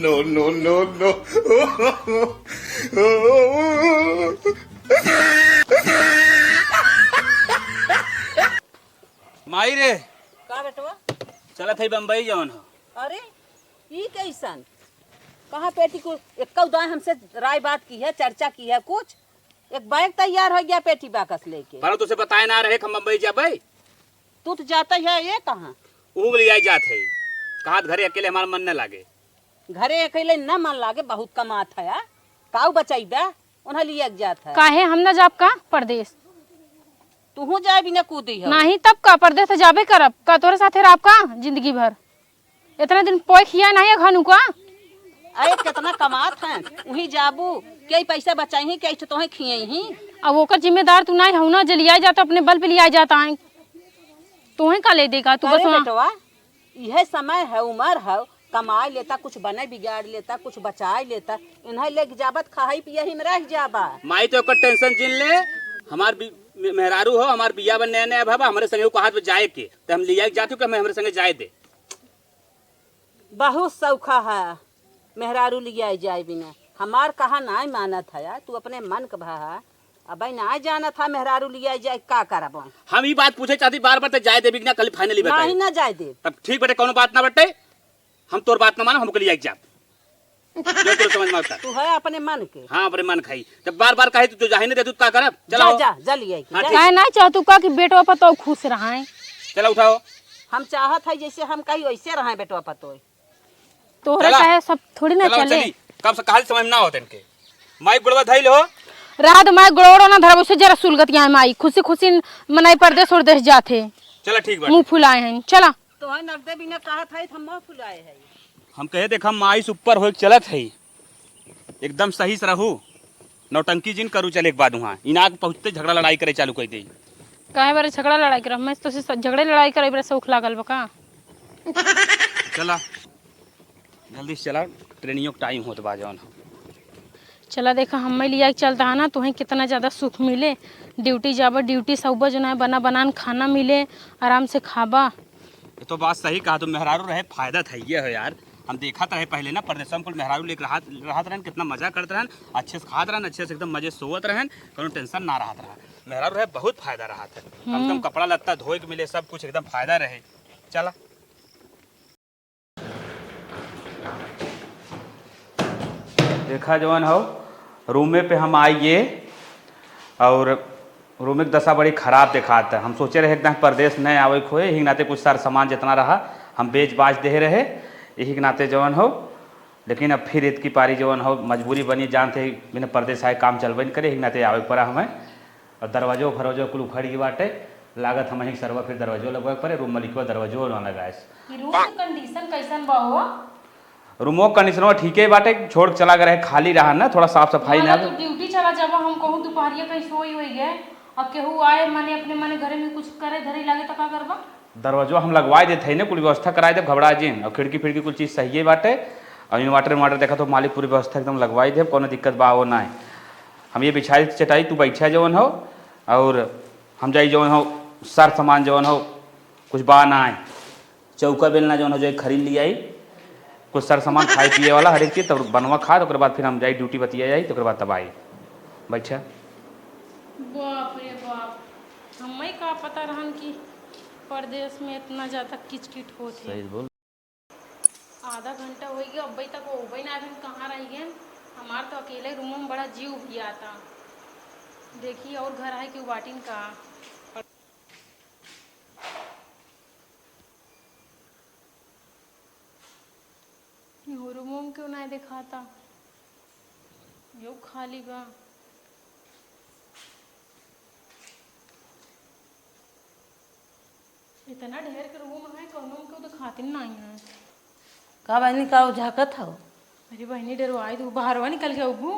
no, no, no, no. माई रे का बेटवा? चला थे बम्बई जवन हो। अरे ये कैसन? कहाँ पेटी को एक दाएं हमसे राय बात की है, चर्चा की है कुछ? एक बैग तैयार हो गया पेटी बाकस लेके। पर तुझे बताए ना रहे हम बम्बई जाबे। तू तो जाता है ये कहाँ? उग लिया जात है। कहा घरे अकेले हमारा मन न लागे। घरे अकेले न मन लागे, बहुत कमात है। काऊ बचाई बे उन्हें लिया जात है। काहे हम न जाब का परदेश? तू जाए भी न कूदी है। नहीं तब का परदेश जाबे करब का तोरे साथे राब का जिंदगी भर। इतना दिन पोय खिया नहीं घानू का। अरे कितना कमात है, वही जाबू कई पैसा बचाई ही, कई तो खिए ही। अब ओकर जिम्मेदार तू नहीं हूं ना, जे लिया जाता अपने बल पे लिया जाता है। तोहे का ले देगा तू? बस बेटवा यह समय है, उम्र है, कमाई लेता, कुछ बने बिगाड़ लेता, कुछ बचाई लेता, इन्हें लेके जाबत खाई पिया ही में रह जाबा। माई तो ओकर टेंशन जिन ले। हमार मेहरारू हो, हमार बिया बन नया नया भाबा हमारे संगे कहा जाए के तो हम लिया जाती कि हमारे संगे जाए दे। बहुत सौखा है मेहरारू लिया जाए बिना। हमार कहा ना मानत है, तू अपने मन का भा अब ना जाना था मेहरारू लिया जाए का करब। हम ये बात पूछे चाहती बार बार तो जाए देबी ना, कल फाइनली बताई नहीं ना जाए दे। तब ठीक बेटे कोनो बात ना बटे, हम तोर बात ना मानो, हमको लिया जा जो तो समझ में आता। तू है अपने मन के। हाँ अपने मन खाई, जब बार बार कहे तो जाही नहीं दे तू का करब। जा जा जा लिया काहे नहीं चाहतू का कि बेटवा पतो खुश रहाए। चलो उठाओ। हम चाहत है जैसे हम कहीं वैसे रहे बेटवा पतो। तोहरे कहे सब थोड़ी ना चले। कब से कहाल समझ ना होते इनके। माई गुड़वा धइल हो रात मैं गोड़ो ना धरब से जरा सुलगत यहाँ माई खुशी खुशी मनाई परदेश और देश जाते। चला ठीक बात। मुंह फुलाए हैं चला। तो है नगदे बिना कहत है हम मुंह फुलाए है। हम कहे देख हम माई से ऊपर हो चलत है, एकदम सही से रहू, नौटंकी जिन करू चले एक बाद वहाँ इना पहुँचते झगड़ा लड़ाई करे चालू कर दे। काहे बारे झगड़ा लड़ाई कर? मैं तो झगड़े लड़ाई करे बरे सौख लागल बका। चला जल्दी से चला, ट्रेनिंग टाइम होत बा जवन। चला देखा हमें लिया चलता है ना, तुम्हें कितना ज़्यादा सुख मिले। ड्यूटी जाबा, ड्यूटी सुबह जो है बना बनान खाना मिले, आराम से खाबा। ये तो बात सही कहा, तो मेहरारू रहे फायदा था ये है यार। हम देखा रहे पहले ना परदेश में कुल मेहरारू लेकर रहत रहन, कितना मजा करते रहन, अच्छे से खात रहन, अच्छे से एकदम मजे सोवत रहन, कोनो टेंशन ना रहत रहा। मेहरारू रहे बहुत फायदा रहा था, कम से कम कपड़ा लत्ता धोए के मिले, सब कुछ एकदम फायदा रहे। चला देखा जवान हो, रूमे पे हम आइए और रूम की दशा बड़ी ख़राब दिखाता है। हम सोचे रहे एकदम परदेश नहीं आवे खोए, यही नाते कुछ सारा सामान जितना रहा हम बेच बाच दे रहे, यही के नाते जवान हो। लेकिन अब फिर ईद की पारी जवान हो, मजबूरी बनी, जानते बिना परदेश आए काम चलबे नहीं करे, यही नाते आवे पड़ा हमें। और दरवाजो फरवाजो कुल उखड़ गई बाटे, लागत हम ही सरवा फिर दरवाजो लगवा पड़े, रूम मलिकवा दरवाजो ना लगाए। रूम का कंडीशन कैसन बा हो? रूमो कंडीशनवा ठीक है बाटे, छोड़ के चला गए खाली रहा ना, थोड़ा साफ सफाई ना। तो ड्यूटी चला जाबा, हम कहूँ दोपहरिया कहीं सोई हुई गए और केहू आए माने अपने माने घरे में कुछ करे धरे लगे तो का करबा? दरवाजा हम लगवाए देते हैं ना, कुल व्यवस्था कराए दे, घबरा जिन। और खिड़की फिड़की कुछ चीज़ सही है बाटे, और इन्वर्टर देखा तो मालिक पूरी व्यवस्था एकदम लगवाई दे, कोनो दिक्कत बा वो ना है। हम ये बिछाई चटाई तू बैठा जवन हो, और हम जाई जवन हो सार सामान जवन हो कुछ बा ना है, चौका बेलना जवन हो जो खरीद लिया आई, कुछ सार सामान खाए पिए वाला हर एक चीज़, तब बनवा खा, तो बाद फिर हम जाई ड्यूटी बतिया जाई, तो बाद तब आई बैठा। बाप रे बाप, हमें का पता रहन कि परदेश में इतना ज़्यादा किचकिट होती है। बोल। आधा घंटा हो गया अब तक वो भाई ना अभी कहाँ रह गए। हमार तो अकेले रूम में बड़ा जीव भी आता। देखिए और घर है कि बाटिन का रूमों में क्यों नहीं दिखाता, यो खाली बा। इतना ढेर के रूम है, कौनों में क्यों दिखाती नहीं है। का बहनी का झाकत हो? अरे बहनी डरवाई तू बाहरवा निकल गया उबू।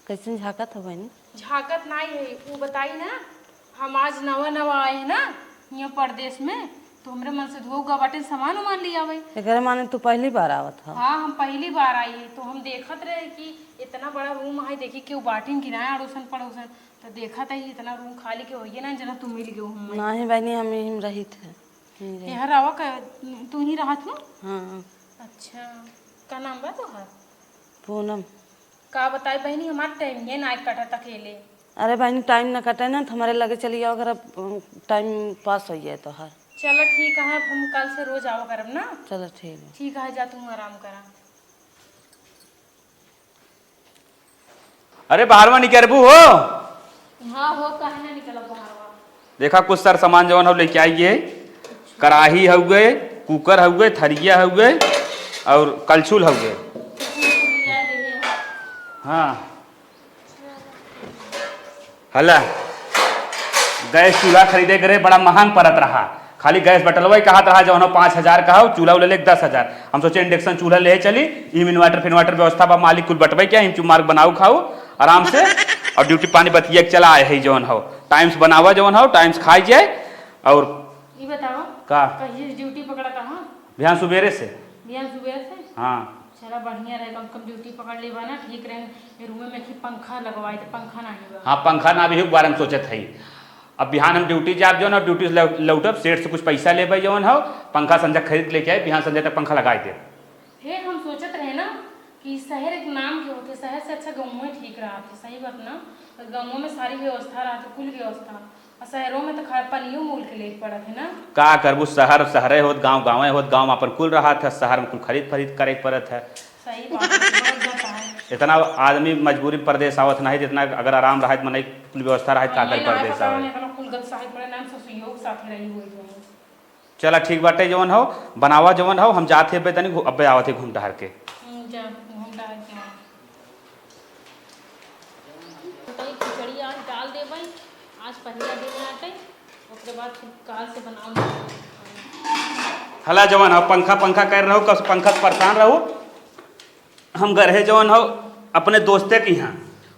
कैसे झाकत हो बहनी? झाकत नहीं है, वो बताई ना, हम आज नवा नवा आए हैं ना यहाँ परदेश में, तो हमरे मन से धोगा बाटे सामान उमान लिया भाई। अगर माने तू पहली बार आवत हो? हाँ हम पहली बार आई है, तो हम देखत रहे कि इतना बड़ा रूम है, देखी कि बाटिन किराया अड़ोसन पड़ोसन, तो देखा था इतना रूम खाली के होइए ना, जना तुम मिल गए हम। नहीं बहनी हम यहीं रही थे, यहाँ आवा का तू ही रहा तू? हाँ अच्छा, का नाम बा तोहार? पूनम। का बताई बहनी, हमार टाइम ये ना कटत अकेले। अरे बहनी टाइम ना कटे ना तो हमारे लगे चली जाओ, अगर टाइम पास हो जाए तो हर। चलो ठीक है, हम कल से रोज आओ करब ना। चलो ठीक है। ठीक है, जा तुम आराम करा। अरे बाहर में निकलबू हो? हाँ हो, काहे ना निकलब बाहर। देखा कुछ सर सामान जवन हो लेके आइए। कढ़ाई हुए, कुकर हुए, थरिया हुए और कलछुल हुए। हाँ हला गैस चूल्हा खरीदे करे बड़ा महंग पड़त रहा। खाली गैस बटलवा ही कहत रहा जवन 5,000 का हो, चूल्हा ले 10,000। हम सोचे इंडक्शन चूल्हा ले चली, इन्वर्टर फिनवर्टर व्यवस्था बा, मालिक कुल बटवे क्या हिम मार्ग बनाऊ खाऊ आराम से और ड्यूटी पानी बतिया चला आए है जवन हो। टाइम्स बनावा जवन हो, टाइम्स खाई जाए। और ये बताओ का कहीं ड्यूटी पकड़ा था? बिहान सुबेरे से। बिहान सुबह से? हाँ चला बढ़िया रहे, कम कम ड्यूटी पकड़ ले ना, ठीक रहे। रूम में कि पंखा लगवाए तो पंखा नहीं बा। हाँ पंखा ना भी हो बारे में सोचत है। अब बिहान हम ड्यूटी जाब जो ना, ड्यूटी से लौटब, सेठ से कुछ पैसा ले जवन हो, पंखा संजय खरीद लेके आए, बिहान संजय तक पंखा लगाए दे। फिर हम सोचत रहे ना कि शहर एक नाम के होते, शहर से अच्छा गाँव में ठीक रहा थे। सही बात ना, गाँवों में सारी व्यवस्था रहा, कुल व्यवस्था, और शहरों में तो खाए पानियों मूल के लेके पड़ा है ना। का करबू, शहर शहरे होत, गाँव गाँवे होत, गाँव में अपन कुल रहा था, शहर में कुल खरीद फरीद करे पड़त है। सही बात है। इतना आदमी मजबूरी प्रदेश आवत नहीं, जितना अगर आराम रहा मन कुल व्यवस्था रहा का कर प्रदेश आवे। चला ठीक बाटे जवन हो, बनावा जवन हो, हम जाते हैं तनी अबे आवत है घूम टहर के। खिचड़ी आज डाल दे भाई, आज पहला दिन आटे, उसके बाद काल से बनाऊंगा। हला जवन हो पंखा पंखा कर रहो, कब पंखा से परेशान रहो। हम गए जवन हो अपने दोस्ते के यहाँ,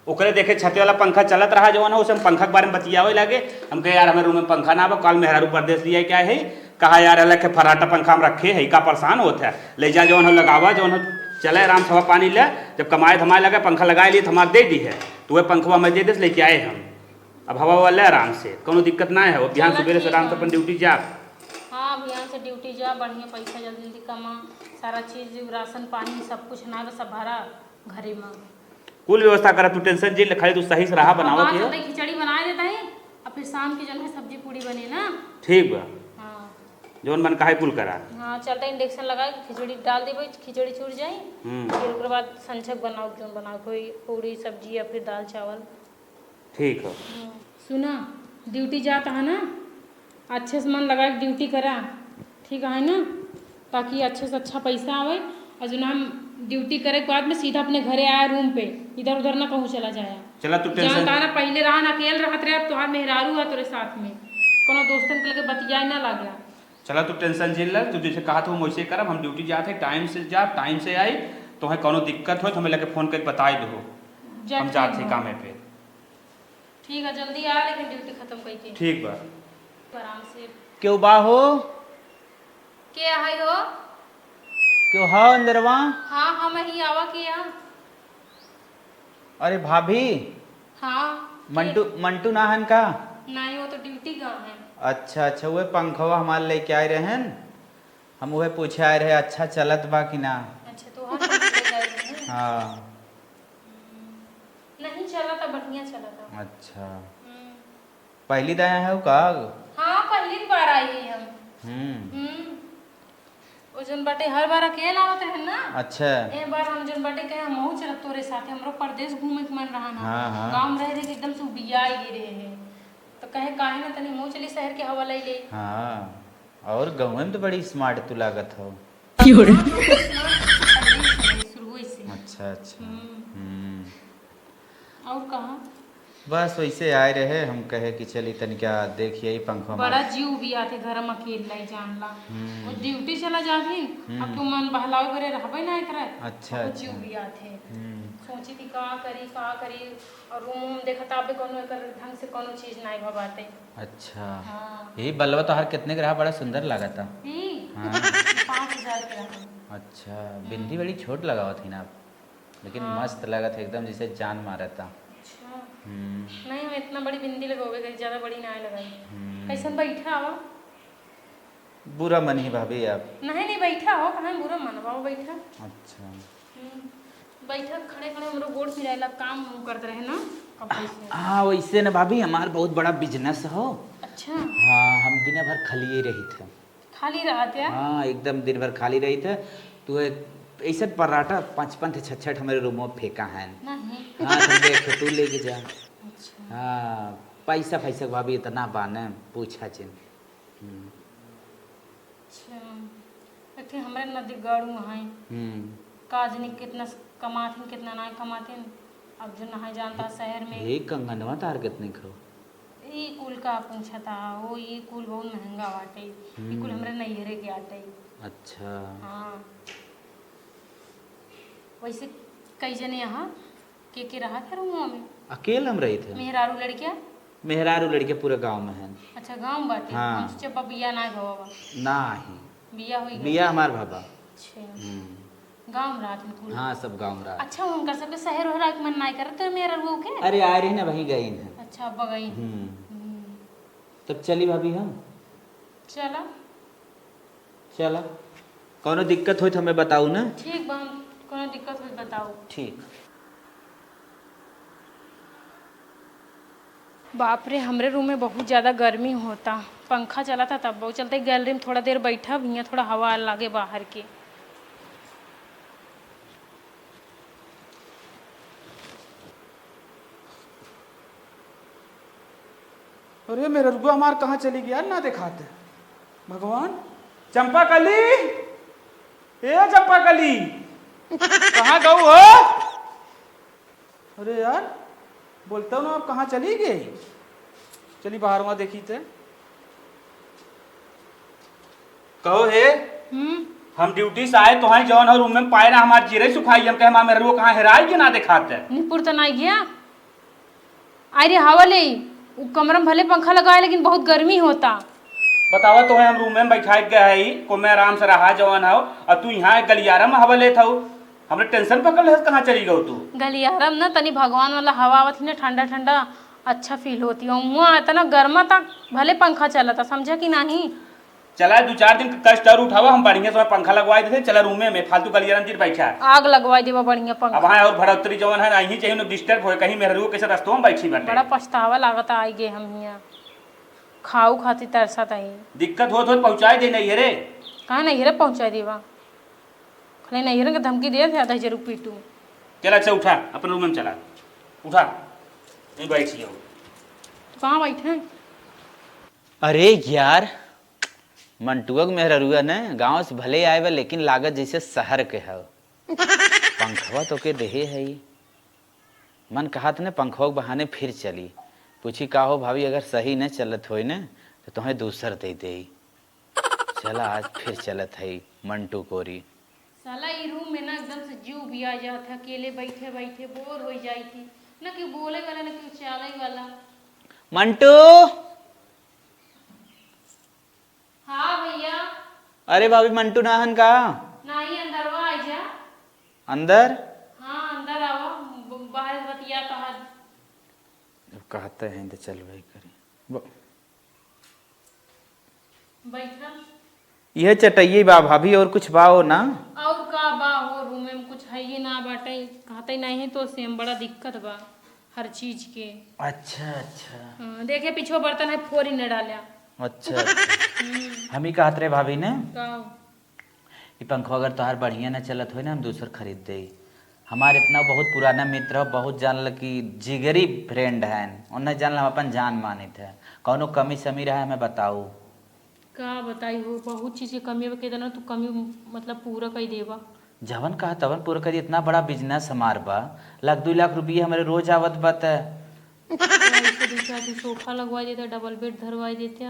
ओकरे देखे छत वाला पंखा चलत रहा जवन हो, उसे हम पंखा के बारे में बतियावे लगे। हम कहे यार हमारे रूम में पंखा ना बा, कल मेहरारू परदेश लिया क्या है, कहा यार अलग के फराटा पंखा हम रखे है, का परेशान होता है, ले जा जवन हो लगावा, जवन हो चले आराम से हवा पानी ले। जब कमाए धमाए लगा पंखा लगाए लिए, हमारे दे दी है, तो वह पंखवा हमें दे दे लेके आए हम। अब हवा वाला आराम से, कोनो दिक्कत ना है। वो बिहान सुबह से आराम से अपन ड्यूटी जा। हाँ बिहान से ड्यूटी जा, बढ़िया पैसा जल्दी जल्दी कमा, सारा चीज राशन पानी सब कुछ ना सब भरा घरे में, कुल व्यवस्था करा, तू टेंशन जी खाली तू सही से रहा बनावा के। खिचड़ी बना देता है, और फिर शाम की जो है सब्जी पूरी बने ना। ठीक बा, हाँ जोन मन काहे कुल करा। हाँ चलता इंडक्शन लगा खिचड़ी डाल देवे, खिचड़ी छूट जाए, फिर उसके बाद संचक बनाओ, जो बनाओ कोई पूरी सब्जी या फिर दाल चावल। ठीक है। सुना ड्यूटी जाता है ना, अच्छे से मन लगा के ड्यूटी करा, ठीक है ना, ताकि अच्छे से अच्छा पैसा आवे। और जो हम ड्यूटी करे के बाद में सीधा अपने घरे आया रूम पे, इधर उधर ना कहूँ चला जाया। चला तू टेंशन ना पहले रहा ना अकेले रहत रहे, अब तोहार मेहरारू है तोरे साथ में, कोनो दोस्तन के लगे बतियाए ना लगे। चला तू टेंशन झेल ले, तू जैसे कहा था हम वैसे करब। हम ड्यूटी जाते टाइम से जा, टाइम से आई, तो है कोनो दिक्कत हो तो हमें लगे फोन करके बताई दो, हम जाते हैं कामे पे। ठीक है जल्दी आ, लेकिन ड्यूटी खत्म करके। ठीक बा, आराम से। क्यों बा हो? क्या है हो? क्यों हो अंदरवा? हाँ हम ही आवा किया। अरे भाभी, हाँ मंटू मंटू नाहन का? नहीं, वो तो ड्यूटी गए हैं। अच्छा अच्छा, वह पंखवा हमारे लेके आए रहन, हम वह पूछे आए रहे अच्छा चलत बा कि ना। अच्छा तो हाँ ले गए हैं। हाँ नहीं चला था, बढ़िया चला था। अच्छा, पहली दया है का? हाँ पहली बार आई है हम। वो जन बाटे हर बार अकेला आवत है ना। अच्छा, एक बार हम जन बाटे कहे हम चलत तोरे साथे, हमरो परदेश घूमे के मन रहा ना। हाँ, हाँ। गांव में रह रहे एकदम से बिया गिरे हैं, तो कहे काहे ना तनी मुँह चली शहर के हवा ले ले। हाँ, और गाँव में तो बड़ी स्मार्ट तू लागत हो। शुरू से। अच्छा अच्छा। और कहा बस वैसे आए रहे, हम कहे कि चली तनिका देखिए पंखा। बड़ा जीव भी आते घर में अकेला ही जानला, वो ड्यूटी चला जाती, अब तू मन बहलावे करे रहबे ना एकरा। अच्छा वो जीव भी आते, सोची थी का करी, और रूम देखता बे कोनो एकर ढंग से कोनो चीज नहीं भबाते। अच्छा, हाँ यही बलवा तो हर कितने ग्रह बड़ा सुंदर लगा था। हाँ 5,000 के रहा। अच्छा, बिंदी बड़ी छोट लगावा थी ना आप, लेकिन मस्त लगा था एकदम, जैसे जान मारा था। अच्छा नहीं, हम इतना बड़ी बिंदी लगोगे, ज्यादा बड़ी ना लगाई। कैसन बैठा आवा? बुरा मन ही भाभी आप। नहीं नहीं बैठा हो, कहाँ बुरा मनवाओ, बैठा। अच्छा बैठा खड़े खड़े हमरो गोड़ फिराइला, काम करते रहे ना कब से। हाँ वैसे ना भाभी हमार बहुत बड़ा बिजनेस हो। अच्छा। हाँ हम दिन भर खाली रही थे। खाली रहा था? हाँ एकदम दिन भर खाली रही थे। तो ऐसे पराठा 5-5 6-6 हमारे रूम में फेंका है। नहीं। हाँ तुम देख तू लेके जा। अच्छा। हाँ पैसा पैसा भाभी इतना बाने पूछा चिन। अच्छा लेकिन हमारे नदी गढ़ हैं काजनी कितना कमाथिन कितना ना कमाथिन। अब जो ना जानता शहर में हे कंगनवा तार कितने खो ये कुल का पूछा था वो, ये कुल बहुत महंगा बाटे, ये कुल हमरे नैहरे के आटे। अच्छा हाँ वैसे कई जने यहाँ के रहा था रूम में? अकेले हम रही थे। मेहरारू लड़किया? मेहरारू लड़के पूरे गांव में हैं। अच्छा गांव में बाटे। हाँ। हम सोचे बिया ना भवा नहीं बिया हुई बिया हमार भाभा। अच्छा गांव में रहा कुल। हाँ सब गांव में रहा। अच्छा उनका सबके शहर हो रहा है मन नहीं करते मेरा वो के? अरे आ रही ना वहीं गई है। अच्छा अब गई। तब चली भाभी हम। चला चला कोनो दिक्कत हो तो हमें बताऊ ना। ठीक बा कोनो दिक्कत हो बताओ। ठीक। बाप रे हमरे रूम में बहुत ज़्यादा गर्मी होता, पंखा चला था तब बहुत चलते। गैलरी में थोड़ा देर बैठा भी थोड़ा हवा लगे बाहर के। अरे मेरा रुपया हमार कहाँ चली गया ना दिखाते भगवान। चंपा कली, ए चंपा कली कहाँ गऊ हो? अरे यार बोलता हूँ ना आप कहाँ चली गई? चली बाहर वहां देखी थे। कहो हे हम ड्यूटी से आए तो हैं जौन और रूम में पाए ना हमारे जीरे सुखाई। हम कहे मां मेरे वो कहाँ हेराई के ना दिखाते। निपुर तो नहीं गया अरे हवा ले कमरा में भले पंखा लगाए लेकिन बहुत गर्मी होता। बतावा तो है हम रूम में बैठा गए को मैं आराम से रहा जवान हो और तू यहाँ गलियारा में हवा लेता हो। हमने टेंशन पकड़ ले कहाँ चली गई तू? गलियारा में ना तनी भगवान वाला हवा आवत ना ठंडा ठंडा अच्छा फील होती है। वहाँ इतना गर्मा तक भले पंखा चला था समझा कि नहीं। चला 2-4 दिन कष्ट और उठावा हम बढ़िया समय पंखा लगवाए थे। चला रूम में फालतू गलियारा में बैठा आग लगवाई देवा बढ़िया पंखा। अब हाँ और भड़ोतरी जवान है नहीं चाहिए ना डिस्टर्ब हो कहीं मेरे कैसे रस्तों में बैठी बैठे। बड़ा पछतावा लागत आई गए हम यहाँ खाऊ खाती तरसा तही। दिक्कत हो तो पहुँचाए दे नहीं रे। कहाँ नहीं रे पहुँचा देवा खाली नहीं के धमकी दे थे आधा जरूर पीटू। चला अच्छा उठा अपने रूम में चला उठा नहीं बैठिए। तो कहाँ बैठे? अरे यार मंटुआ मेरा रुआ ने गांव से भले आए बा लेकिन लागत जैसे शहर के है। पंखवा तो के देहे है ही। मन कहा था ने पंखवा के बहाने फिर चली। पूछी का हो भाभी अगर सही न चलत हो न तो तुम्हें दूसर दे दे। चला आज फिर चलत है मंटू कोरी। साला ये रूम में ना एकदम से जीव भी आ जाता अकेले बैठे बैठे बोर हो जाई थी ना कि बोले वाला ना कि चाले वाला। मंटू हाँ भैया। अरे भाभी मंटू नाहन का नहीं अंदर वो आ जा। अंदर? हाँ अंदर आओ बाहर बतिया कहा कहते हैं तो चल वही करें। बैठा यह चटइये बा भाभी और कुछ बाओ ना? और का बा हो रूम में कुछ है ही ना बाटे कहते नहीं है तो सेम बड़ा दिक्कत बा हर चीज के। अच्छा अच्छा देखे पीछे बर्तन है फोरी न डाला। अच्छा हम ही कहत रहे भाभी ने का ये पंखा अगर तोहार बढ़िया न चलत हो ना हम दूसर खरीद दे। हमारे इतना बहुत पुराना मित्र हो बहुत जानल कि जिगरी फ्रेंड है उन्हें जानल हम अपन जान माने थे। कौनो कमी समी रहा हमें बताओ। का बताई हो बहुत चीज के कमी के देना तू कमी मतलब पूरा कर देवा। जवन कहा तवन पूरा कर। इतना बड़ा बिजनेस हमार बा 1-2 लाख रुपये हमारे रोज आवत बत है। सोफा लगवा देते डबल बेड धरवा देते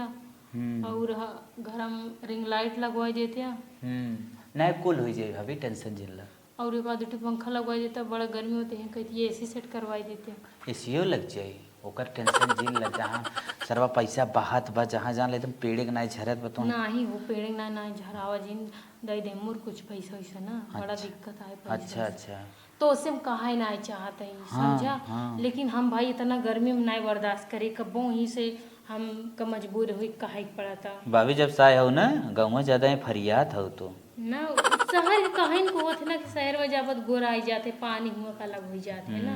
और घर में रिंग लाइट लगवा देते नहीं कुल हो जाए भाभी टेंशन जिल्ला। और एक आध पंखा लगवा देता बड़ा गर्मी होते हैं कहती एसी सेट करवा देते। एसीओ लग जाए ओकर टेंशन जिल लग जहाँ सरवा पैसा बहात बा जहाँ जहाँ ले तुम पेड़े के नहीं झरत बा तुम नहीं वो पेड़े ना झरावा जिन दे दे मोर कुछ पैसा वैसा ना बड़ा दिक्कत आए पैसा। अच्छा अच्छा तो उससे हम कहा नहीं चाहते हैं समझा। लेकिन हम भाई इतना गर्मी में नहीं बर्दाश्त करे कब्बों ही से हम का मजबूर हुई काहे के पड़ा था भाभी जब से आए हो ना गाँव में ज्यादा ही फरियाद हो तो ना शहर कहीं को होत ना कि शहर में जावत गोर आई जाते पानी हुआ का अलग हो जाते है ना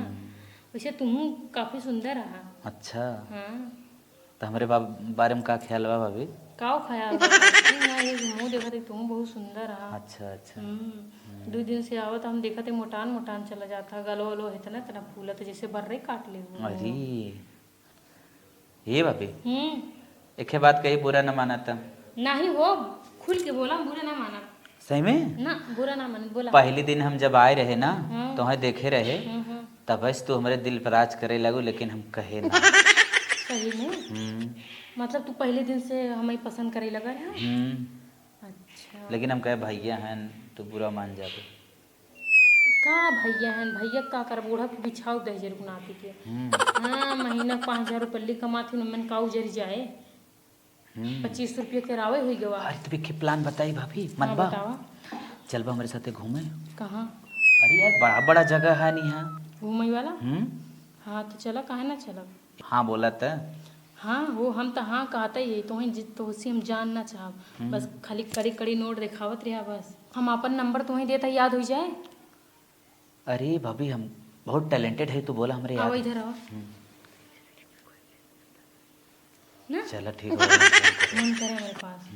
वैसे तुम काफी सुंदर रहा। अच्छा हाँ तो हमारे बारे में का ख्याल बा भाभी? काओ ख्याल ना ये मुंह देखा थे तुम बहुत सुंदर रहा। अच्छा अच्छा 2 दिन से आवत हम देखा थे मोटान मोटान चला जाता गलो वलो है तना तना फूला तो जैसे बर्रे काट ले वो। अरे ये भाभी हम्म एक बात कही बुरा न माना था नहीं हो खुल के बोला बुरा ना माना सही में। ना बुरा ना माना बोला। पहले दिन हम जब आए रहे ना हाँ। तो हमें देखे रहे तब बस तो हमारे दिल पर राज करे लगो लेकिन हम कहे ना। सही में मतलब तू पहले दिन से हमें पसंद करे लगा है। अच्छा लेकिन हम कहे भैया हैं तो बुरा मान जाते। का भैया हैं भैया का कर बूढ़ा के बिछाओ दहेज रुकनाती के हाँ महीना 5,000 रुपये कमाती न मन काऊ जरी जाए 25 रुपये के रावे हुई गवा। अरे तुम्हें के प्लान बताई भाभी हाँ मनबा बतावा चलबा हमारे साथे घूमे। कहाँ अरे यार बड़ा बड़ा जगह है नहीं यहाँ। घूमई वाला हाँ तो चला काहे ना चला। हाँ बोला था हाँ वो हम तो हाँ कहते ही तो उसी हम जानना चाहब बस खाली कड़ी कड़ी नोट दिखावत रहा बस हम अपन नंबर तुम्हें देता याद हो जाए। अरे भाभी हम बहुत टैलेंटेड है तो बोला हमारे आओ याद। इधर आओ ना चलो ठीक है फोन करे मेरे पास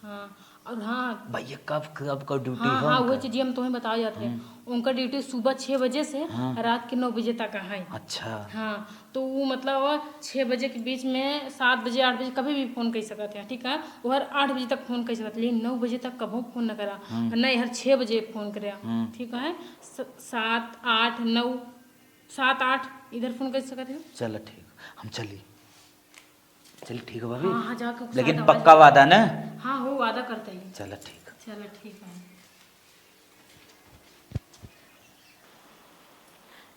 हाँ और हाँ भैया कब कब का ड्यूटी हाँ हो हाँ उनका? वो चीज़ हम तुम्हें बता जाते हैं उनका ड्यूटी सुबह 6 बजे से रात के 9 बजे तक है। अच्छा हाँ तो वो मतलब 6 बजे के बीच में 7 बजे 8 बजे कभी भी फ़ोन कर सकते हैं ठीक है वो हर 8 बजे तक फ़ोन कर सकते लेकिन 9 बजे तक कभी फ़ोन न करा नहीं हर 6 बजे फ़ोन करे ठीक है 7 8 9 7 8 इधर फ़ोन कर सकते हैं। चलो ठीक हम चलिए चलिए ठीक है भाभी हाँ हाँ जाके लेकिन साथ पक्का वादा ना। हाँ हो वादा करते हैं। चलो ठीक चलो ठीक है।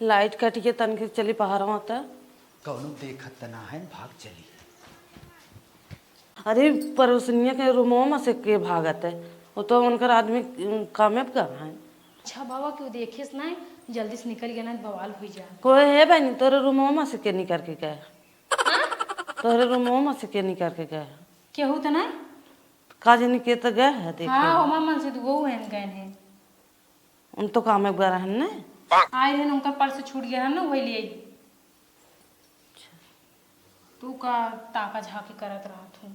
लाइट कट के तन के चली पहाड़ आता कौनो देखत ना है भाग चली। अरे पड़ोसनिया के रूमों में से के भागत है वो तो उनकर आदमी कामयाब कहाँ है। अच्छा बाबा क्यों देखिस ना जल्दी से निकल गया ना बवाल हुई जा। कोई है बहनी तोरे रूमों में से के निकल के गए तोरे रूमों में से के निकल के गए केहू तो नहीं काजनी के तो गए है देखे हाँ हमार मन से तो वो है गए हैं उन तो कामयाब गए हैं ना आए हैं उनका पर्स छूट गया है ना वही लिए तू का ताका झाकी करत रहा तू।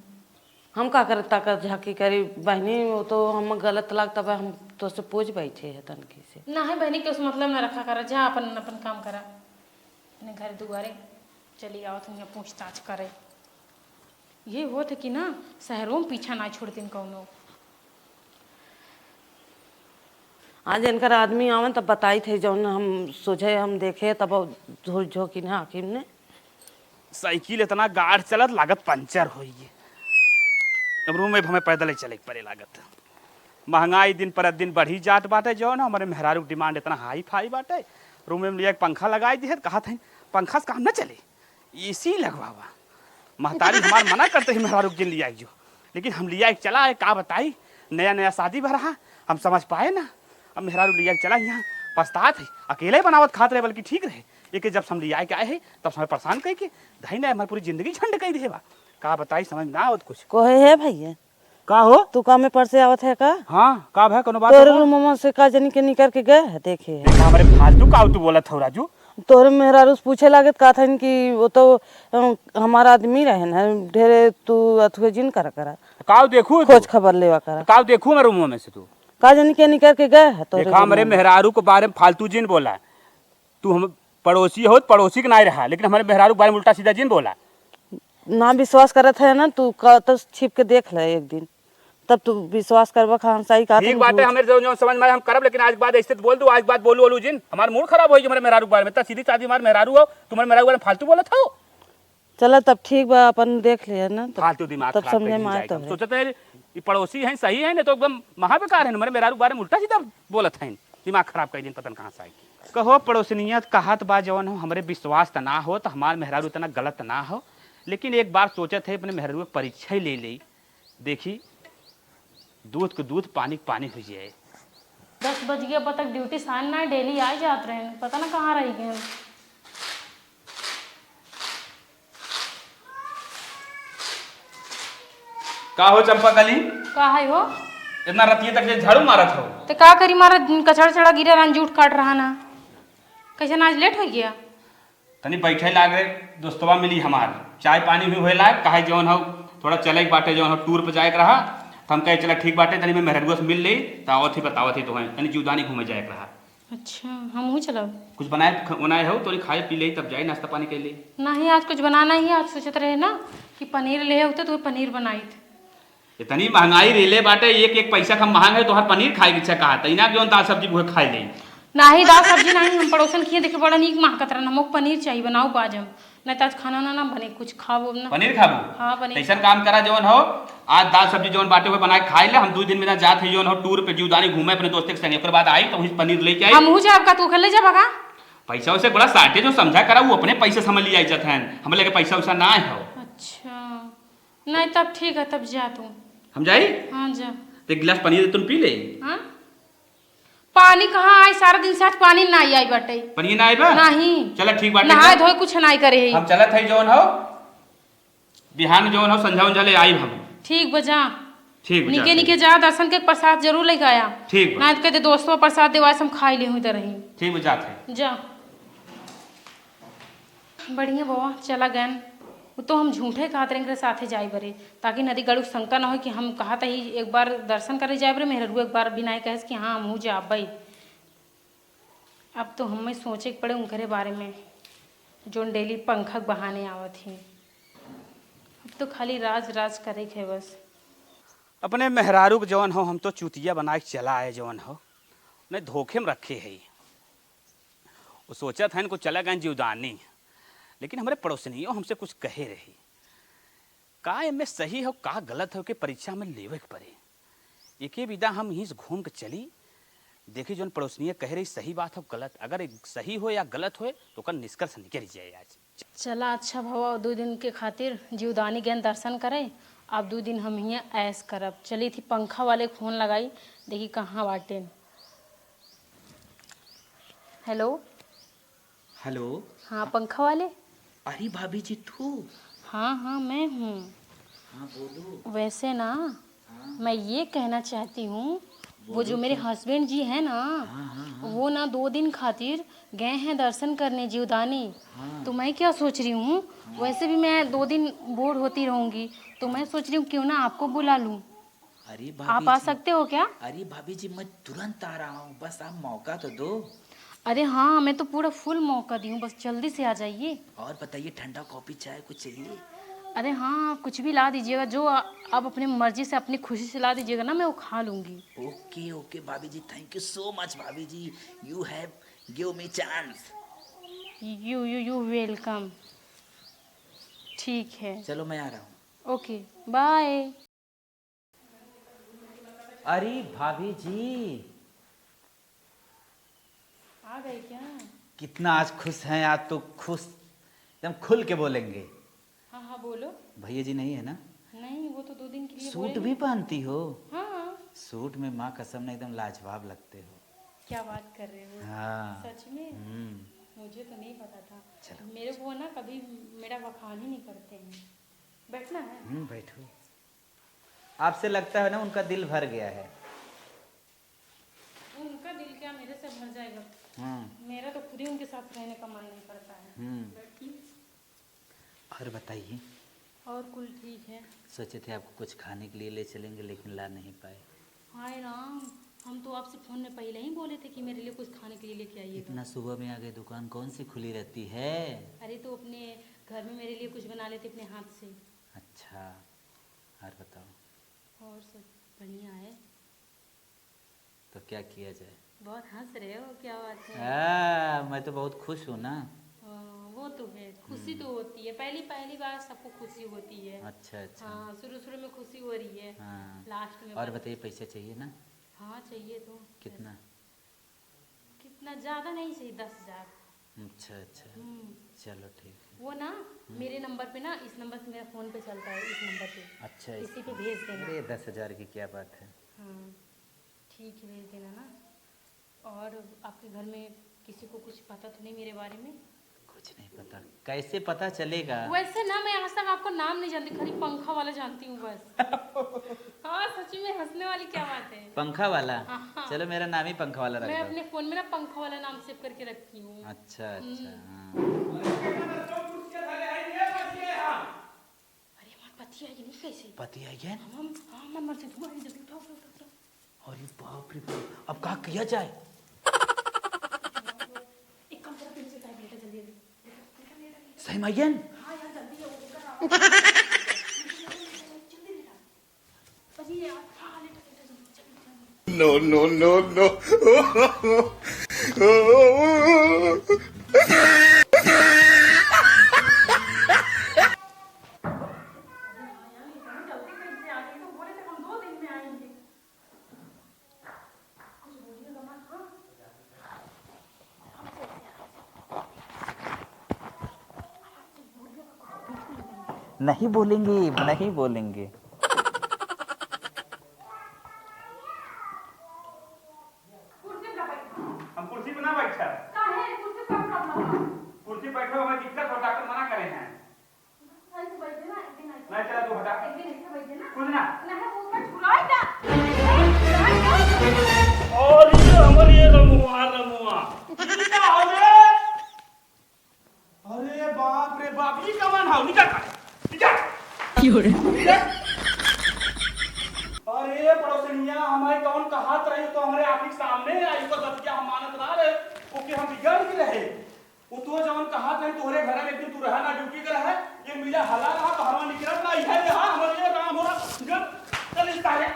हम का करे ताकत झाकी करी बहनी वो तो हम गलत लगता है हम तो से पूछ बैठे है तनकी से ना है बहनी के उस मतलब ना रखा करा जा अपन अपन काम करा अपने घर दुआरे चली आओ तुम यहाँ पूछताछ करे ये वो थे कि ना शहरों में पीछा ना छोड़ती कौनो। आज इनकर आदमी आवन तब बताई थे जौन हम सोचे हम देखे तब झोंकी ने हाकिम ने साइकिल इतना गाड़ चलत लागत पंचर हो गई। अब रूम में हमें पैदल ही चले के पड़े लागत। महंगाई दिन पर दिन बढ़ी जात बाटे जो ना हमारे मेहरारू की डिमांड इतना हाई फाई बाटे। रूम में लिया पंखा लगाई दी है कहा था पंखा से काम न चले एसी लगवावा। महतारी हमार मना करते ही मेहरारू जिन लिया जो लेकिन हम लिया एक चला है का बताई नया नया शादी भर रहा हम समझ पाए ना। अब मेहरारू लिया चला यहाँ पछतात है अकेले बनावत खात रहे बल्कि ठीक रहे एक जब हम लिया के आए है तब समय परेशान कह के धई ना हमारी पूरी जिंदगी झंड कही दे बा का बताई समझ ना आवत कुछ। कोहे है भैया का हो तू काम में पड़ से आवत है का हाँ का भाई कोनो बात तोरे रूमों से का जनी के निकल के गए है देखे है हमारे फालतू का तू बोला था राजू तोरे मेहरारू से पूछे लागत का था कि वो तो हमारा आदमी रहे ना ढेरे तू अथुए जिन करा काव देखू खोज खबर लेवा करा काव देखू मैं रूम में से तू का जनी के निकल के गए है तोरे देखा हमारे मेहरारू के बारे में फालतू जिन बोला है। तू हम पड़ोसी हो पड़ोसी के नहीं रहा लेकिन हमारे मेहरारू के बारे में उल्टा सीधा जिन बोला। ना विश्वास करत है ना तू का तो छिप के देख ले एक दिन तब तू विश्वास करबा खान सही का ठीक बात है हमें जो समझ में हम करब लेकिन आज बात ऐसे बोल दू आज बात बोलू बोलू जिन हमारा मूड खराब हो हमारे मेहरारू के बारे में इतना सीधी साधी हमारे मेहरारू हो तुम्हारे मेहरारू के बारे में फालतू बोला था। चला तब ठीक बा अपन देख ले ना फालतू दिमाग तब खराब समझे कर में आए जाएगा। तो सोचते हैं ये पड़ोसी हैं सही है ना तो एकदम महाबेकार है हमारे मेहरारू के बारे में उल्टा सीधा बोलत है दिमाग खराब कर दिन पता कहाँ से आएगी। कहो पड़ोसनियत कहत बा जवन हो हमारे विश्वास त ना हो तो हमारे मेहरारू इतना गलत ना हो लेकिन एक बार सोचे थे अपने मेहरारू की परीक्षा ही ले ली देखी दूध को दूध पानी को पानी हो जाए। 10 बज गया अब तक ड्यूटी साइन ना डेली आ जाते रहे पता ना कहाँ रह गए। का हो चंपा कली, का है हो? इतना रतिये तक ये झाड़ू मारत हो? तो का करी मारा कचड़ा चढ़ा गिरा रान जूठ काट रहा ना। कैसे आज लेट हो गया? तनी बैठे लागे दोस्तवा मिली हमार, चाय पानी भी होए लाग, काहे जौन हो थोड़ा चले के बाटे जौन हो टूर पे जाए के रहा। तो हम कहे चला ठीक बाटे, तनी मैं मेहरगुआ से मिल ली तो आवत ही बतावत ही तो है, तनी जीवदानी घूमे जाए के रहा। अच्छा हम हूँ चलो। कुछ बनाए हो तो खाए पी ले तब जाए नाश्ता पानी कर ले। नहीं आज कुछ बनाना ही, आज सोचते रहे ना कि पनीर ले होते तो पनीर बनाई थे। इतनी महंगाई रेले बाटे, एक एक पैसा कम महंगा है तो हर पनीर खाए की इच्छा कहा था, इना जौन दाल सब्जी वो खाए ले। नहीं दाल सब्जी नहीं, हम पड़ोसन किए देखे बड़ा नीक महकत रहा। हमको पनीर चाहिए, बनाओ बाज हम नहीं तो आज खाना ना बने, कुछ खाओ ना। पनीर खाबू? हाँ पनीर। ऐसा काम करा जौन हो आज दाल सब्जी जौन बाटे हुए बना के खाए ले। हम 2 दिन में ना जात है जौन हो टूर पे जीवदानी घूमे अपने दोस्त के संग, ओकर बाद आई तो वही पनीर लेके आई। हम हूँ जाब का तू कर ले जाबा का? पैसा वैसे बड़ा साटे जो समझा करा वो अपने पैसे समझ लिया जात है, हम लगे पैसा वैसा ना हो। अच्छा नहीं तब ठीक है, तब जा तू। हम जाई? हाँ जा। तो एक गिलास पनीर तुम पी ले। हाँ पानी कहाँ आई, सारा दिन साथ पानी ना आई बाटे। पनीर ना आई बा? नहीं चला ठीक बाटे, नहाए धोए कुछ नहीं करे है। हम चलत है जौन हो बिहान जौन हो संझा उंझा ले आई हम। ठीक बजा, ठीक बा, निके जा। निके जा, दर्शन के प्रसाद जरूर लेके आया। ठीक बा। ना तो कहते दोस्तों प्रसाद देवा हम खाई ले हुई तो रही। ठीक बा, जात है। जा बढ़िया बाबा चला गन। वो तो हम झूठे कहते रहे साथे जाए बरे, ताकि नदी गड़ू शंका ना हो कि हम कहा ही एक बार दर्शन करे जाए बरे मेहरु एक बार बिना कहे कि हाँ हम जा भाई। अब तो हमें सोचे के पड़े उनके बारे में जो डेली पंखा बहाने आवत ही। अब तो खाली राज राज करे के बस। अपने मेहरारू के जौन हो हम तो चुतिया बना के चला आए जौन हो उन्हें धोखे में रखे है। वो सोचा था इनको चला गए जीवदानी, लेकिन हमारे पड़ोसनियों हमसे कुछ कहे रही का इनमें सही हो का गलत हो कि परीक्षा में लेवे के पड़े। एक विदा हम यहीं से घूम के चली देखी जौन पड़ोसनिया कह रही सही बात हो गलत, अगर सही हो या गलत हो तो का निष्कर्ष निकल जाए। आज चला अच्छा भवा 2 दिन के खातिर जीवदानी ज्ञान दर्शन करे। अब 2 दिन हम यहाँ ऐस करब। चली थी पंखा वाले फोन लगाई, देखी कहाँ बाटे। Hello hello. हाँ पंखा वाले। अरे भाभी जी तू? हाँ हाँ मैं हूँ। हाँ बोलो। वैसे ना मैं ये कहना चाहती हूँ वो जो मेरे हस्बैंड जी हैं ना वो ना 2 दिन खातिर गए हैं दर्शन करने जीवदानी। तो मैं क्या सोच रही हूँ, वैसे भी मैं 2 दिन बोर होती रहूँगी तो मैं सोच रही हूँ क्यों ना आपको बुला लूँ। अरे आप आ सकते हो क्या? अरे भाभी जी मैं तुरंत आ रहा हूँ, बस आप मौका तो दो। अरे हाँ मैं तो पूरा फुल मौका दी हूँ, बस जल्दी से आ जाइए। और बताइए ठंडा कॉफी चाय कुछ चाहिए? अरे हाँ कुछ भी ला दीजिएगा, जो आप अपनी मर्जी से अपनी खुशी से ला दीजिएगा ना, मैं वो खा लूँगी। Okay okay bhabhi ji, thank you so much bhabhi ji, you have give me chance. You welcome. ठीक है चलो मैं आ रहा हूँ। Okay bye. अरे भाभी जी आ गए क्या? कितना आज खुश हैं, आज तो खुश एकदम खुल के बोलेंगे। हाँ हाँ बोलो। भैया जी नहीं है ना? नहीं वो तो 2 दिन के लिए सूट बोले भी पहनती हो? हाँ। सूट में माँ कसम ना एकदम लाजवाब लगते हो। क्या बात कर रहे हो? हाँ। सच में? मुझे तो नहीं पता था। चलो। मेरे वो ना कभी मेरा बखान ही नहीं करते हैं। बैठना है? बैठो। आपसे लगता है ना उनका दिल भर गया है। उनका दिल क्या मेरे से भर जाएगा। मेरा तो खुद ही उनके साथ रहने का मन नहीं करता है। बैठिए। और बताइए। और कुल ठीक है। सोचे थे आपको कुछ खाने के लिए ले चलेंगे लेकिन ला नहीं पाए। हाय राम, हम तो आपसे फोन में पहले ही बोले थे कि मेरे लिए कुछ खाने के लिए लेके आइएगा। इतना सुबह में आ गए, दुकान कौन सी खुली रहती है? अरे तो अपने घर में मेरे लिए कुछ बना लेते अपने हाथ से। अच्छा और बताओ। और सब बढ़िया है। तो क्या किया जाए? बहुत हंस रहे हो, क्या बात है? मैं तो बहुत खुश हूँ ना। वो तो है, खुशी तो होती है, पहली बार सबको खुशी होती है। अच्छा अच्छा। हाँ शुरू में खुशी हो रही है। हाँ। लास्ट में और बताइए पैसा चाहिए ना? हाँ चाहिए तो। कितना? कितना ज़्यादा नहीं चाहिए, 10,000। अच्छा अच्छा चलो ठीक है। वो ना मेरे नंबर पे ना, इस नंबर से मेरा फ़ोन पे चलता है, इस नंबर पे। अच्छा इसी पे भेज देना। अरे 10,000 की क्या बात है। हाँ ठीक है भेज देना ना। और आपके घर में किसी को कुछ पता तो नहीं मेरे बारे में? कुछ नहीं पता, कैसे पता चलेगा? वैसे ना मैं आज तक आपको नाम नहीं जानती, खाली पंखा वाला जानती हूँ बस। हाँ सच में, हंसने वाली क्या बात है। पंखा वाला? हाँ। चलो मेरा नाम ही पंखा वाला रख मैं दो। अपने फोन में ना पंखा वाला नाम सेव करके रखी हूँ। अच्छा अच्छा हाँ। अरे हमारे पति आएगी नहीं कैसे? पति आई है? हम मर से धुआं जल्दी उठाओ उठाओ उठाओ। अरे बाप रे बाप, अब क्या किया जाए? एक काम करो, पीछे टाइप लेटर जल्दी जल्दी। सही मायन? हाँ यार जल्दी है, वो कर रहा हूँ। जल्दी लेटर। बस ये यार, हाँ लेटर लेटर जल्दी जल्दी। No, no, no, no. जल्दी कैसे आ गई? तो बोले थे हम 2 दिन में आएंगे। कुछ बोलिएगा मत, हाँ? नहीं बोलेंगे, नहीं बोलेंगे। हम कुर्सी पे ना बैठा, काहे? कुर्सी पर प्रॉब्लम है। कुर्सी बैठे हमें दिक्कत हो, डॉक्टर मना करे हैं। सही से बैठे ना, एक दिन ऐसे। नहीं चला तू हटा, एक दिन ऐसे बैठे ना। कुछ ना। नहीं वो ऊपर छुलाई ना। और ये हमर ये रमुआ रमुआ निका हवे। अरे बाप रे बाप, ये कमान हाउ निकल निकल। अरे पड़ोसनिया हमारे कौन कहात रही तो हमारे आँखी सामने आई को सत्या हम मानत ना रहे ओके हम बिगड़ के रहे। वो तो जवन कहात रही तोहरे घर में एक दिन तू रहा ना ड्यूटी कर रहा है, ये मिला हला रहा तो हवा निकलत ना है हां हमारे ये राम हो रहा जब चल इस तारे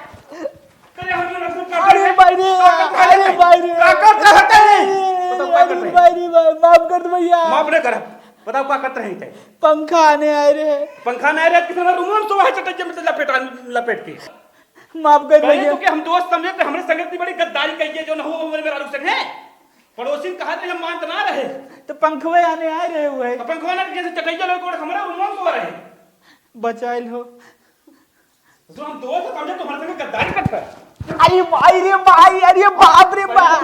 करे हम लोग सब कर। अरे भाई रे, अरे भाई रे, क्या करते रहते हैं? बताओ क्या करते हैं? भाई रे, माफ कर दो भैया। माफ नहीं कर, बताओ क्या करते हैं? पंखा आने आए रे। पंखा नहीं रहे कितना रूम में तो है चटक में लपेट के माफ कर कहे भैया। तो कि हम दोस्त समझे कि हमरे संगत की बड़ी गद्दारी कही जो न हो हमारे मेरा रुक सके। पड़ोसी ने कहा हम मानते ना रहे तो पंखवे आने आए रहे हुए, अपन को ना जैसे चटैया लोग हमारा रूम में रहे बचाइल हो। जो हम दोस्त समझे तो हमारे संग गद्दारी करता है। अरे भाई रे भाई, अरे बाप रे बाप,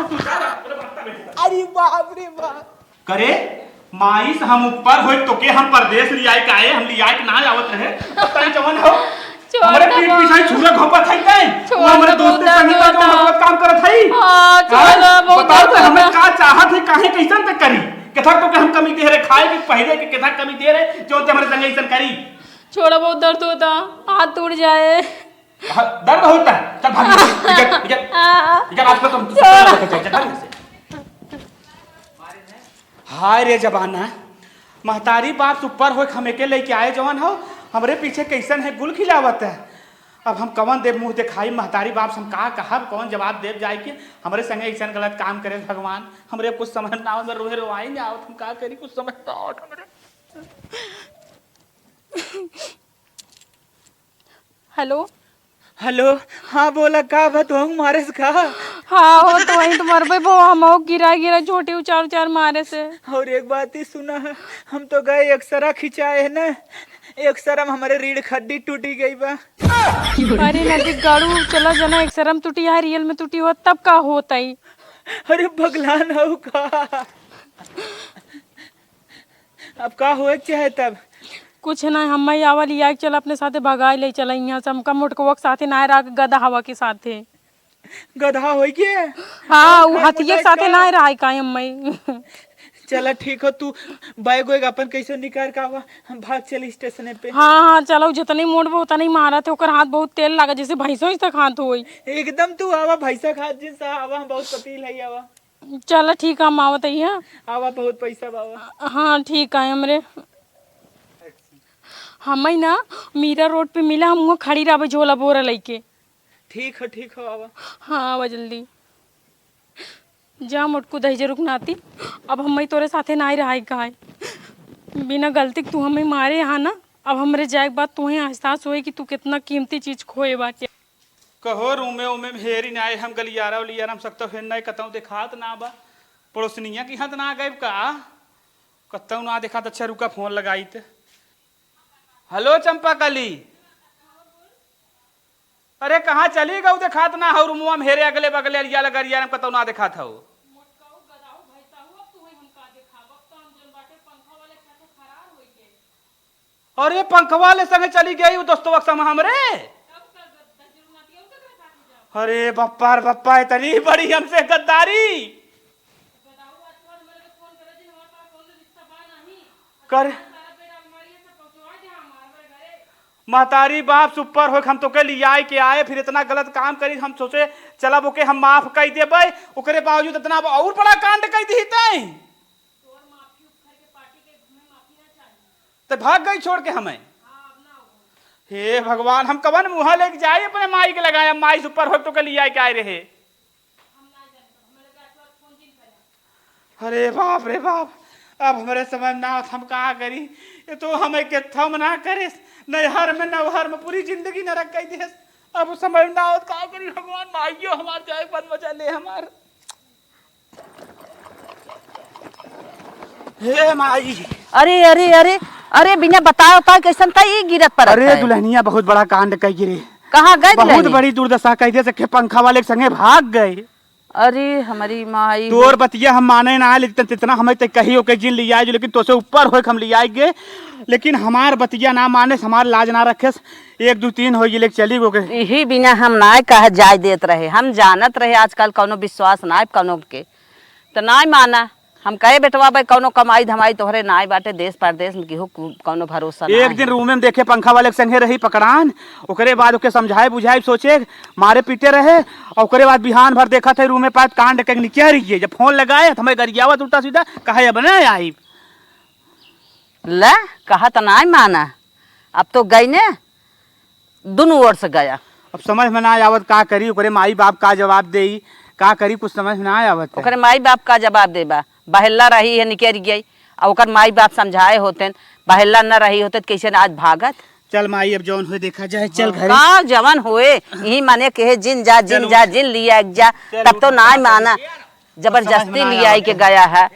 अरे बाप रे बाप। करे माई से हम ऊपर होए तो के हम परदेश लियाई के आए, हम लियाई के ना आवत रहे पता नहीं जवन हो हमारे पीठ पीछे छुरा घोपा थाई तै वो हमारे दोस्त के संग तो मतलब काम करत हई। हां चलो बहुत बताओ तो हमें का चाहत है काहे कैसन ते करी केथा तो के हम कमी दे रहे खाए के पहले के केथा कमी दे रहे जो ते हमारे संग ऐसन करी। छोड़ा, बहुत दर्द होता, हाथ टूट जाए। दर्द होता है चल भाग इधर आज तो तुम हाय रे जबाना महतारी बाप ऊपर हो हमें के लेके आए जवान हो हमरे पीछे कैसन है गुल खिलावत है। अब हम कवन देव मुंह दिखाई महतारी बाप से हम कहा कहा कौन जवाब देव जाए कि हमरे संगे ऐसा गलत काम करे भगवान हमरे कुछ समझ ना आवत रोहे रोआई ना आवत हम का करी कुछ समझ ना आवत हमरे। हेलो हेलो, हाँ बोला का बात हो मारे से का? हाँ हो तो वहीं तो मरबे वो हम हो गिरा गिरा छोटे उचार मारे से। और एक बात ही सुना है, हम तो गए एक्सरा खिंचाए है ना, एक्सरा में हमारे रीढ़ खड्डी टूटी गई बा। अरे नदी गाड़ू चला जना एक्सरम टूटी है रियल में टूटी हो तब का होता ही। अरे भगलान हो का, अब का होए क्या है तब? कुछ ना हम आवा लिया चल अपने साथे भगाए ले चला यहाँ से हमका मोटकवा के साथे ना रहा गधा हवा के साथे। गधा हो के? हाँ वो हथिये के साथे ना रहा का अम्मई। चला ठीक हो, तू बैग वैग अपन कैसे निकाल का आवा, हम भाग चल स्टेशन पे। हाँ हाँ चलो जितने मोड़ होता नहीं मारा थे ओकर हाथ बहुत तेल लगा जैसे भैंसों तक हाथ होई। एकदम तू आवा भैसा खा जिन सा आवा, हम बहुत पतील है आवा। चलो ठीक है हम आवत ही है। आवा बहुत पैसा बावा। हाँ ठीक है हमरे हम ना मीरा रोड पे मिला हम खड़ी रहा झोला बोरा लेके। ठीक हो आवा। हाँ आवा जल्दी जा मोटकू दही जरूर नाती। अब हम तोरे साथे ना ही रहा कहा बिना गलती तू हमें मारे यहाँ ना, अब हमरे जाए बात तुम्हें एहसास होए कि तू कितना कीमती चीज खोए बाटे। कहो रूमे उमे हेरी ना आए हम गलियारा उलियारा हम सकता फिर नहीं कतऊ दिखात ना बा पड़ोसनिया की हाथ ना गए का कतऊ ना दिखात। अच्छा रुका फोन लगाई थे। हेलो चंपा कली, अरे कहाँ चली गऊ दिखात ना हो रूमुआ में हेरे अगले बगले अरिया लगरिया कतऊ ना दिखात हो। और ये पंखवा ले संगे चली गई वो दोस्तों संग हमरे। अरे बप्पा रे बप्पा इतनी बड़ी हमसे गद्दारी कर। महतारी बाप सुपर हो हम तो के लिए आए के आए फिर इतना गलत काम करी। हम सोचे चला ओके हम माफ कर देबे, ओकरे बावजूद इतना और बड़ा कांड कर दी तै तो भाग गई छोड़ के हमें। हे भगवान हम कवन मुँह लेके जाए अपने माई के लगाए। माई सुपर हो तो के लिए आए के आए रहे। अरे बाप रे बाप अब हमारे समझ ना हम कहा करी। ये तो हमें के थम ना करे नहर में नवहर में पूरी जिंदगी नरक कर दे। अब समझ ना हो कहा करी। भगवान माइयो हमार जाए बन बचा ले हमार। हे माई अरे अरे अरे अरे बिना बताओ तो कैसन का ये गिरत पर। अरे दुल्हनिया बहुत बड़ा कांड कर गिरे। कहाँ गए बहुत दुल्हनी? बड़ी दुर्दशा कह दे सके पंखा वाले के संगे भाग गए। अरे हमारी माई तोर बतिया हम माने ना लेकिन जितना हमें तक कही हो के जिन लिया जो लेकिन तो से ऊपर हो हम लिया गए लेकिन हमार बतिया ना माने हमार लाज ना रखे। 1 2 3 हो गए चली गो गए। यही बिना हम ना कह जाय देत रहे। हम जानत रहे आजकल कौनो विश्वास ना कौनो के तो ना माना। हम कहे बेटवा भाई कौनो कमाई धमाई तोहरे ना बाटे देश परदेश में केहू कौनो भरोसा ना। एक दिन रूम में देखे पंखा वाले के संगे रही पकड़ान। ओकरे बाद ओके समझाए बुझाए सोचे मारे पीटे रहे। और ओकरे बाद बिहान भर देखा थे रूम में पास कांड के निकल रही। जब फोन लगाए तो हमें गरियावत उल्टा सीधा कहे अब न आई ले कहा तो ना माना। अब तो गई ने दोनों ओर से गया। अब समझ में ना आवत का करी। ओकरे माई बाप का जवाब दे का करी कुछ समझ में ना आवत। ओकरे माई बाप का जवाब देबा। बहेला रही है निकल गई और ओकर माई बाप समझाए होते बहेला न रही होते कैसे आज भागत। चल माई अब जौन हो देखा जाए चल घर कहाँ जवन हुए यही माने के जिन जा जिन लिया जा तब तो ना माना जबरदस्ती लिया के गया है।